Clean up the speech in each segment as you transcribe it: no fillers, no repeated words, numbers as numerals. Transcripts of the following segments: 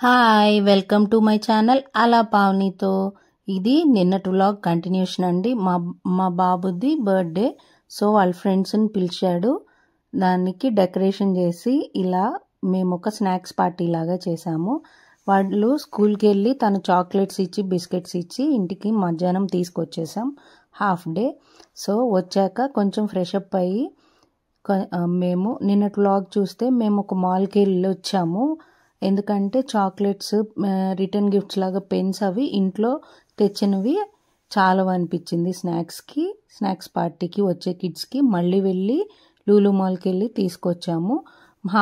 Hi welcome to my channel అలా పావనితో. ఇది నిన్నటి వ్లాగ్ కంటిన్యూషన్ అండి. మా బాబుది బర్త్డే, సో వాళ్ళ ఫ్రెండ్స్ని పిలిచాడు. దానికి డెకరేషన్ చేసి ఇలా మేము ఒక స్నాక్స్ పార్టీ లాగా చేసాము. వాళ్ళు స్కూల్కి వెళ్ళి తను చాక్లెట్స్ ఇచ్చి బిస్కెట్స్ ఇచ్చి ఇంటికి మధ్యాహ్నం తీసుకొచ్చేసాం, హాఫ్ డే. సో వచ్చాక కొంచెం ఫ్రెష్ అప్ అయ్యి మేము నిన్నటి వ్లాగ్ చూస్తే మేము ఒక మాల్కి వెళ్ళి వచ్చాము. ఎందుకంటే చాక్లెట్స్, రిటర్న్ గిఫ్ట్స్ లాగా పెన్స్ అవి ఇంట్లో తెచ్చినవి చాలా అనిపించింది. స్నాక్స్ పార్టీకి వచ్చే కిడ్స్కి మళ్ళీ వెళ్ళి లూలు మాల్కి వెళ్ళి తీసుకొచ్చాము.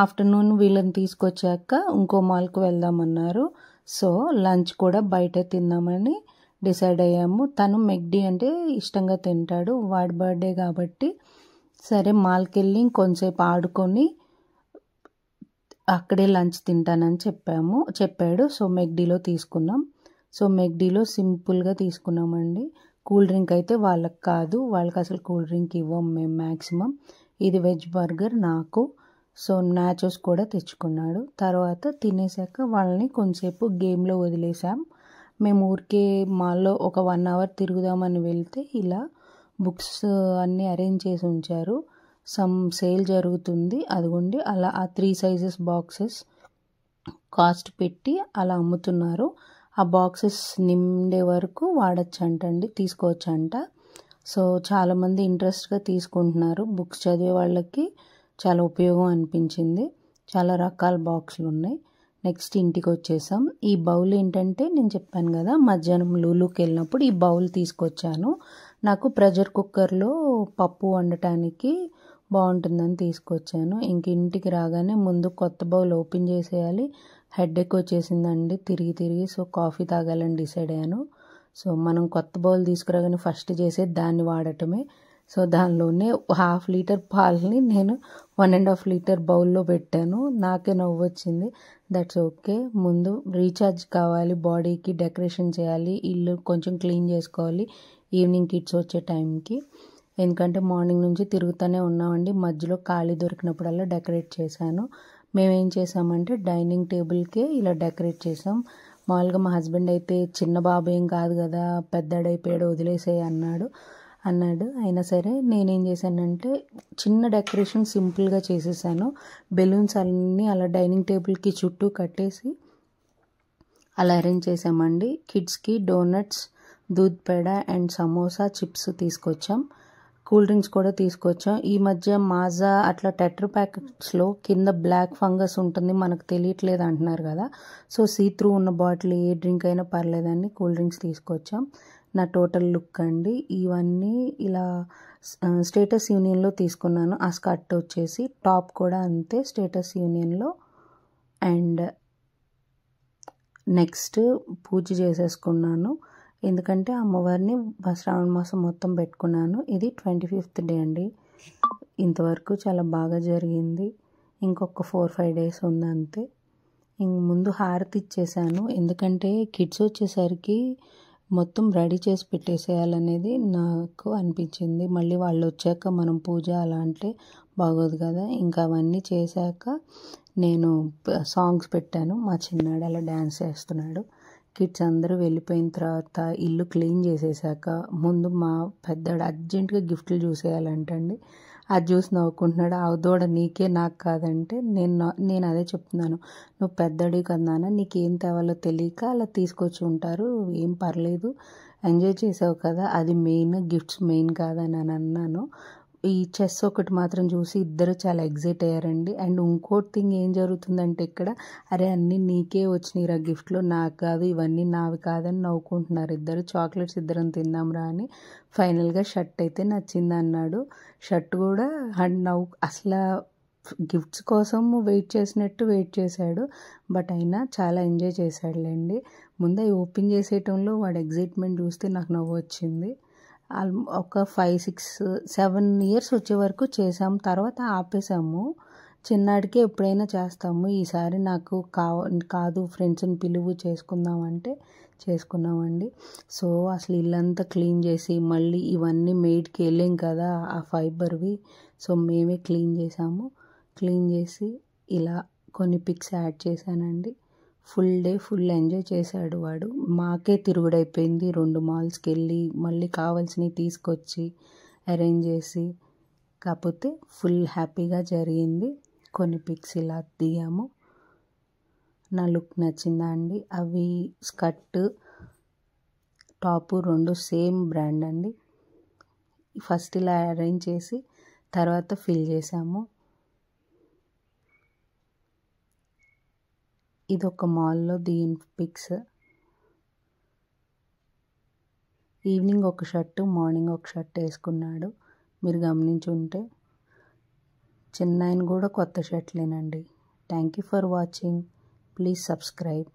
ఆఫ్టర్నూన్ వీళ్ళని తీసుకొచ్చాక ఇంకో మాల్కి వెళ్దామన్నారు. సో లంచ్ కూడా బయట తిందామని డిసైడ్ అయ్యాము. తను మెక్డీ అంటే ఇష్టంగా తింటాడు, వాడి బర్త్డే కాబట్టి సరే మాల్కి వెళ్ళి ఇంకొంచెంసేపు ఆడుకొని అక్కడే లంచ్ తింటానని చెప్పాడు. సో మెక్డీలో తీసుకున్నాం. సో మెక్డీలో సింపుల్గా తీసుకున్నామండి. కూల్ డ్రింక్ అయితే వాళ్ళకి కాదు, వాళ్ళకి అసలు కూల్ డ్రింక్ ఇవ్వం మేము మ్యాక్సిమం. ఇది వెజ్ బర్గర్ నాకు. సో నాచోస్ కూడా తెచ్చుకున్నాడు. తర్వాత తినేసాక వాళ్ళని కొంచెంసేపు గేమ్లో వదిలేసాం. మేము ఊరికే మాల్లో ఒక 1 అవర్ తిరుగుదామని వెళ్తే ఇలా బుక్స్ అన్నీ అరేంజ్ చేసి ఉంచారు. సేల్ జరుగుతుంది, అదిగోండి అలా ఆ 3 సైజెస్ బాక్సెస్ కాస్ట్ పెట్టి అలా అమ్ముతున్నారు. ఆ బాక్సెస్ నిండే వరకు వాడచ్చంటండి, తీసుకోవచ్చంట. సో చాలామంది ఇంట్రెస్ట్గా తీసుకుంటున్నారు. బుక్స్ చదివే వాళ్ళకి చాలా ఉపయోగం అనిపించింది. చాలా రకాల బాక్సులు ఉన్నాయి. నెక్స్ట్ ఇంటికి వచ్చేసాం. ఈ బౌల్ ఏంటంటే నేను చెప్పాను కదా మధ్యాహ్నం లూలుకి వెళ్ళినప్పుడు ఈ బౌల్ తీసుకొచ్చాను. నాకు ప్రెషర్ కుక్కర్లో పప్పు వండటానికి బాగుంటుందని తీసుకొచ్చాను. ఇంటికి రాగానే ముందు కొత్త బౌల్ ఓపెన్ చేసేయాలి. హెడేక్ వచ్చేసిందండి తిరిగి. సో కాఫీ తాగాలని డిసైడ్ అయ్యాను. సో మనం కొత్త బౌల్ తీసుకురాగానే ఫస్ట్ చేసేది దాన్ని వాడటమే. సో దానిలోనే 1/2 లీటర్ పాలని నేను 1.5 లీటర్ బౌల్లో పెట్టాను. నాకే నవ్వు వచ్చింది. That's okay. ముందు రీఛార్జ్ కావాలి, బాడీకి డెకరేషన్ చేయాలి, ఇల్లు కొంచెం క్లీన్ చేసుకోవాలి ఈవినింగ్ కిడ్స్ వచ్చే టైంకి. ఎందుకంటే మార్నింగ్ నుంచి తిరుగుతూనే ఉన్నామండి. మధ్యలో ఖాళీ దొరికినప్పుడల్లా డెకరేట్ చేశాను. మేమేం చేసామంటే డైనింగ్ టేబుల్కే ఇలా డెకరేట్ చేసాం. మామూలుగా మా హస్బెండ్ అయితే చిన్న బాబు ఏం కాదు కదా, పెద్దడైపోయాడు, వదిలేసేయి అన్నాడు. అయినా సరే నేనేం చేశానంటే చిన్న డెకరేషన్ సింపుల్గా చేసేసాను. బెలూన్స్ అన్నీ అలా డైనింగ్ టేబుల్కి చుట్టూ కట్టేసి అలా అరేంజ్ చేసామండి. కిడ్స్కి డోనట్స్, దూద్ పేడ అండ్ సమోసా చిప్స్ తీసుకొచ్చాం. కూల్ డ్రింక్స్ కూడా తీసుకొచ్చాం. ఈ మధ్య మాజా అట్లా టెట్రా ప్యాకెట్స్లో కింద బ్లాక్ ఫంగస్ ఉంటుంది, మనకు తెలియట్లేదు అంటున్నారు కదా. సో సీత్రూ ఉన్న బాటిల్ ఏ డ్రింక్ అయినా పర్లేదని కూల్ డ్రింక్స్ తీసుకొచ్చాం. నా టోటల్ లుక్ అండి ఇవన్నీ. ఇలా స్టేటస్ యూనియన్లో తీసుకున్నాను. ఆ స్కర్ట్ వచ్చేసి టాప్ కూడా అంతే స్టేటస్ యూనియన్లో. అండ్ నెక్స్ట్ పూజ చేసేసుకున్నాను. ఎందుకంటే అమ్మవారిని శ్రావణ మాసం మొత్తం పెట్టుకున్నాను. ఇది 25th డే అండి. ఇంతవరకు చాలా బాగా జరిగింది. ఇంకొక 4-5 డేస్ ఉంది అంతే. ముందు హారతి ఇచ్చేసాను. ఎందుకంటే కిడ్స్ వచ్చేసరికి మొత్తం రెడీ చేసి పెట్టేసేయాలనేది నాకు అనిపించింది. మళ్ళీ వాళ్ళు వచ్చాక మనం పూజ అలా అంటే బాగోదు కదా. ఇంకా అవన్నీ చేశాక నేను సాంగ్స్ పెట్టాను. మా చిన్నాడు అలా డ్యాన్స్ చేస్తున్నాడు. కిడ్స్ అందరూ వెళ్ళిపోయిన తర్వాత ఇల్లు క్లీన్ చేసేసాక ముందు మా పెద్దాడు అర్జెంటుగా గిఫ్ట్లు చూసేయాలంటండి. అది చూసి నవ్వుకుంటున్నాడు. అవదోడ నీకే నాకు కాదంటే నేను అదే చెప్తున్నాను, నువ్వు పెద్దడి కదా, నీకేం తేవాలో తెలియక అలా తీసుకొచ్చి ఉంటారు, ఏం పర్లేదు, ఎంజాయ్ చేసావు కదా, అది మెయిన్, గిఫ్ట్స్ మెయిన్ కాదని అన్నాను. ఈ చెస్ ఒకటి మాత్రం చూసి ఇద్దరు చాలా ఎగ్జైట్ అయ్యారండి. అండ్ ఇంకోటి థింగ్ ఏం జరుగుతుందంటే ఇక్కడ, అరే అన్నీ నీకే వచ్చినాయిరా గిఫ్ట్లో, నాకు కాదు, ఇవన్నీ నావి కాదని నవ్వుకుంటున్నారు ఇద్దరు. చాక్లెట్స్ ఇద్దరం తిందాంరా అని. ఫైనల్గా షర్ట్ అయితే నచ్చింది అన్నాడు. షర్ట్ కూడా అసలు గిఫ్ట్స్ కోసం వెయిట్ చేశాడు. బట్ అయినా చాలా ఎంజాయ్ చేశాడులేండి. ముందే ఓపెన్ చేసేయటంలో వాడు ఎగ్జైట్మెంట్ చూస్తే నాకు నవ్వు వచ్చింది. ఒక 5-6-7 ఇయర్స్ వచ్చే వరకు చేసాం, తర్వాత ఆపేసాము. చిన్నాడికి ఎప్పుడైనా చేస్తాము. ఈసారి నాకు కాదు ఫ్రెండ్స్ని పిలువు చేసుకుందామంటే చేసుకున్నామండి. సో అసలు ఇల్లంతా క్లీన్ చేసి మళ్ళీ ఇవన్నీ మెయిడ్కి వెళ్ళాం కదా ఆ ఫైబర్వి, సో మేమే క్లీన్ చేసాము. క్లీన్ చేసి ఇలా కొన్ని పిక్స్ యాడ్ చేశానండి. ఫుల్ డే ఫుల్ ఎంజాయ్ చేశాడు వాడు. మాకే తిరుగుడైపోయింది 2 మాల్స్కి వెళ్ళి మళ్ళీ కావాల్సినవి తీసుకొచ్చి అరేంజ్ చేసి. కాకపోతే ఫుల్ హ్యాపీగా జరిగింది. కొన్ని పిక్స్ ఇలా దిగాము. నా లుక్ నచ్చిందా అండి? అవి స్కర్ట్ టాపు 2 సేమ్ బ్రాండ్ అండి. ఫస్ట్ ఇలా అరేంజ్ చేసి తర్వాత ఫిల్ చేసాము. ఇది ఒక మాల్లో దిగిన పిక్స్. ఈవినింగ్ ఒక షర్టు, మార్నింగ్ ఒక షర్ట్ వేసుకున్నాడు. మీరు గమనించి ఉంటే చిన్నాయన కూడా కొత్త షర్ట్లేనండి. Thank you for watching. Please subscribe.